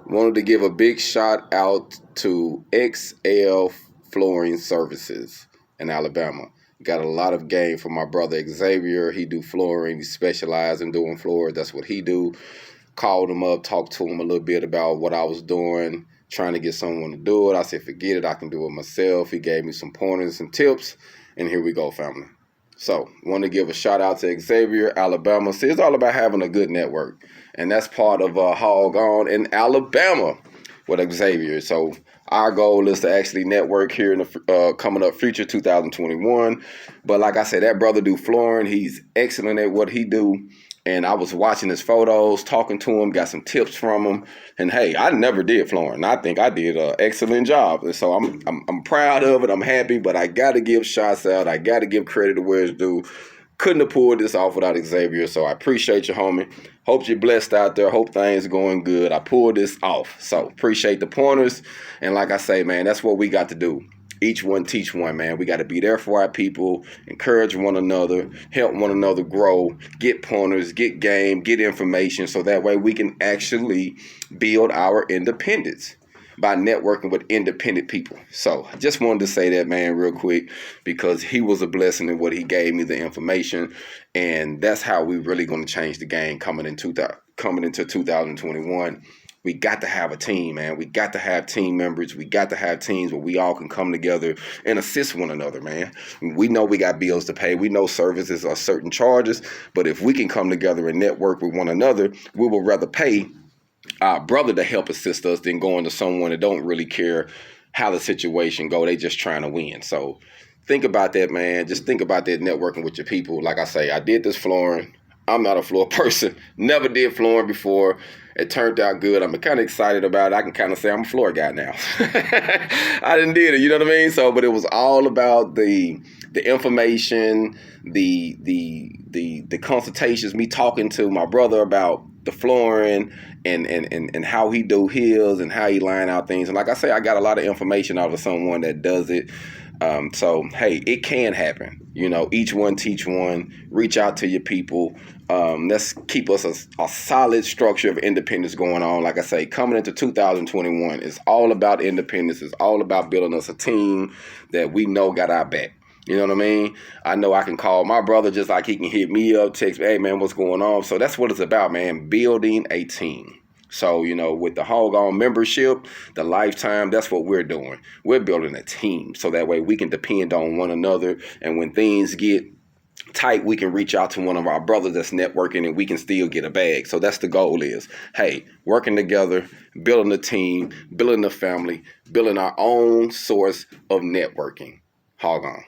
Wanted to give a big shout out to XL Flooring Services in Alabama. Got a lot of game from my brother Xavier. He do flooring. He specializes in doing floors. That's what he do. Called him up, talked to him a little bit about what I was doing, trying to get someone to do it. I said, forget it. I can do it myself. He gave me some pointers and tips. And here we go, family. So, want to give a shout out to Xavier, Alabama. See, it's all about having a good network. And that's part of HogOn in Alabama with Xavier. So, our goal is to actually network here in the coming up future 2021. But like I said, that brother do flooring. He's excellent at what he do. And I was watching his photos, talking to him, got some tips from him. And hey, I never did flooring. I think I did an excellent job. And so I'm proud of it. I'm happy, but I got to give shots out. I got to give credit to where it's due. Couldn't have pulled this off without Xavier. So I appreciate you, homie. Hope you're blessed out there. Hope things are going good. I pulled this off. So appreciate the pointers. And like I say, man, that's what we got to do. Each one teach one, man. We got to be there for our people, encourage one another, help one another grow, get pointers, get game, get information, so that way we can actually build our independence by networking with independent people. So I just wanted to say that, man, real quick, because he was a blessing in what he gave me, the information, and that's how we really going to change the game coming into 2021. We got to have a team, man. We got to have team members. We got to have teams where we all can come together and assist one another, man. We know we got bills to pay. We know services are certain charges. But if we can come together and network with one another, we will rather pay our brother to help assist us than going to someone that don't really care how the situation go. They just trying to win. So think about that, man. Just think about that, networking with your people. Like I say, I did this flooring. I'm not a floor person. Never did flooring before. It turned out good. I'm kind of excited about it. I can kind of say I'm a floor guy now. I didn't did it, you know what I mean? So, but it was all about the information, the consultations, me talking to my brother about the flooring and how he do his and how he line out things. And like I say, I got a lot of information out of someone that does it. So, hey, it can happen. You know, each one teach one. Reach out to your people. Let's keep us a solid structure of independence going on. Like I say, coming into 2021, it's all about independence. It's all about building us a team that we know got our back. You know what I mean? I know I can call my brother just like he can hit me up, text me, hey, man, what's going on? So that's what it's about, man, building a team. So, you know, with the HogOn membership, the lifetime, that's what we're doing. We're building a team so that way we can depend on one another. And when things get tight, we can reach out to one of our brothers that's networking and we can still get a bag. So that's the goal is, hey, working together, building a team, building a family, building our own source of networking. HogOn.